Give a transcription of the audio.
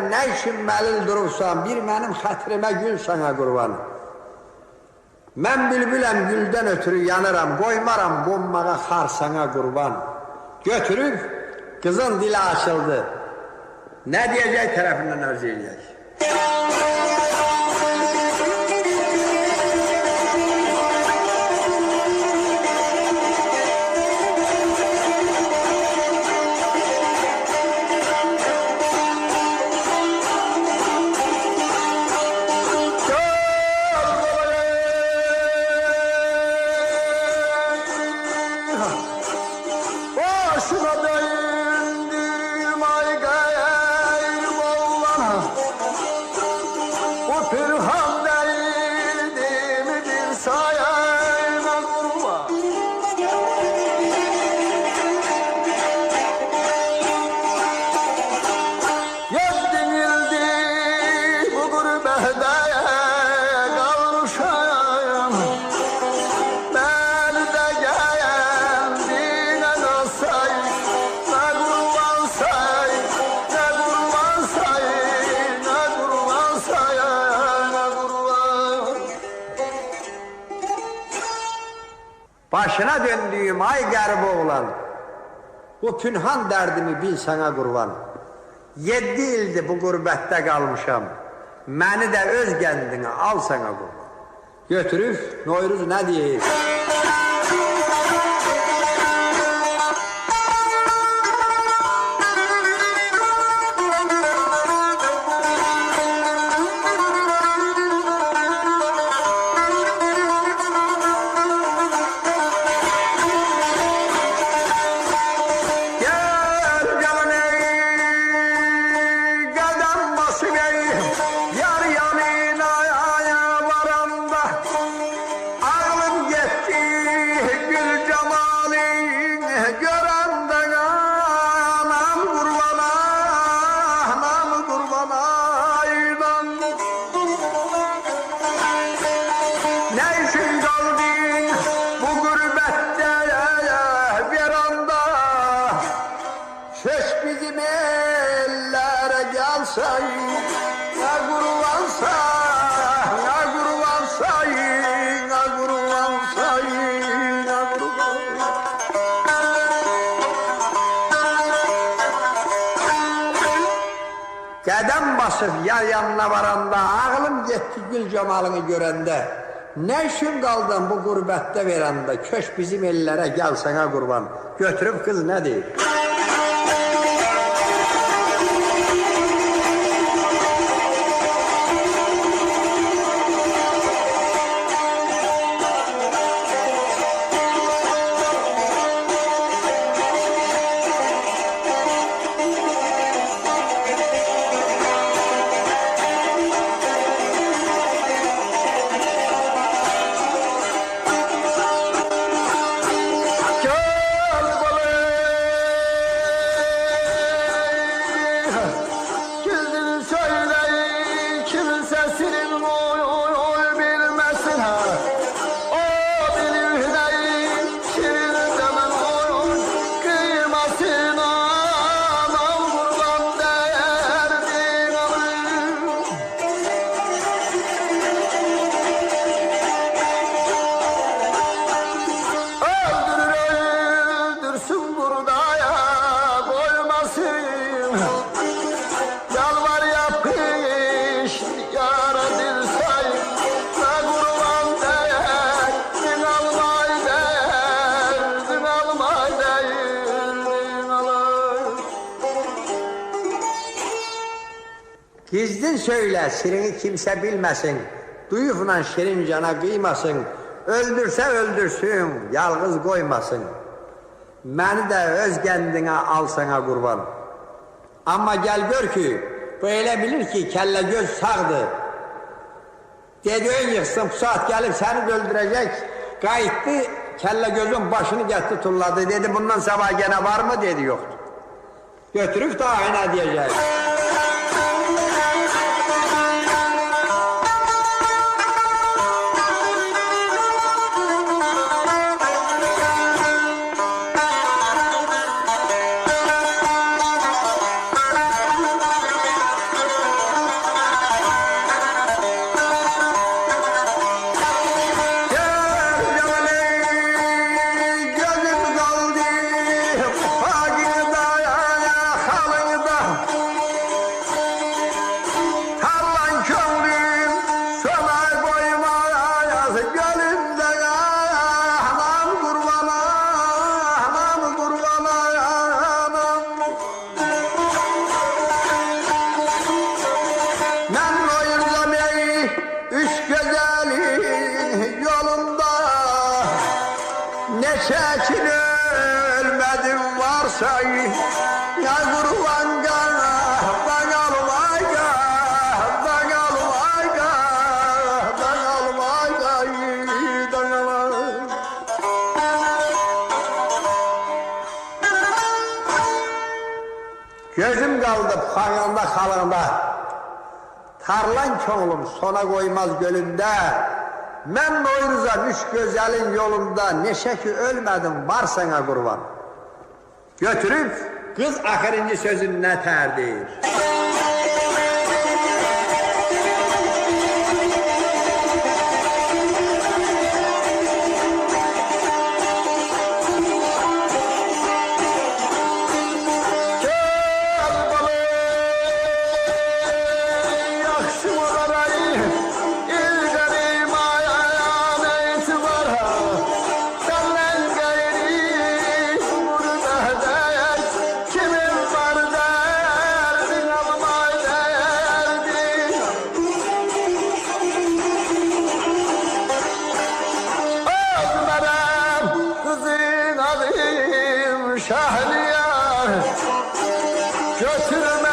Nə işin məlil durursan, bir mənim xətrimə gül sana qurban. Mən bülbüləm, güldən ötürü yanıram, qoymaram qonmağa xar sana qurban. Götürüb, qızın dili açıldı. Nə deyəcək tərəfindən arz edəcək? Başına döndüğüm ay qərib oğlan, bu pünhan dərdimi bil sana qurban. 7 ildir bu qürbətdə qalmışam, məni də öz kəndinə al sana qurban. Götürüb, Noyruz nə deyir? Qədəm basıb yar yanına varanda, ağlım getdi gül camalını görəndə, nə işin qaldın bu qürbətdə verəndə, köş bizim ellərə gəl sana qurban. Götürüb qız nə deyir? Gizlin söyle, sirini kimse bilmesin. Duyufla şirin cana kıymasın. Öldürse öldürsün, yalnız koymasın. Beni de öz kendine al sana kurban. Ama gel gör ki, bu öyle bilir ki kelle göz sağdı. Dediğin yıksın, pusat gelip seni öldürecek. Kayıttı, kelle gözün başını getti tulladı. Dedi bundan sabah gene var mı dedi yoktu. Götürüp daha ne diyecek. Neşekin ölmedim varsa ya kurban gana dangal vayga dangal vayga dangal vayga dangal. Gözüm kaldı payanda kalında, tarlan çoğulum sona koymaz gölünde. Ben Noyruz'a üç güzelin yolunda, neşe ki ölmedim var sana kurban. Götürüp kız ahırıncı sözün ne terdir? Şahriyar götürme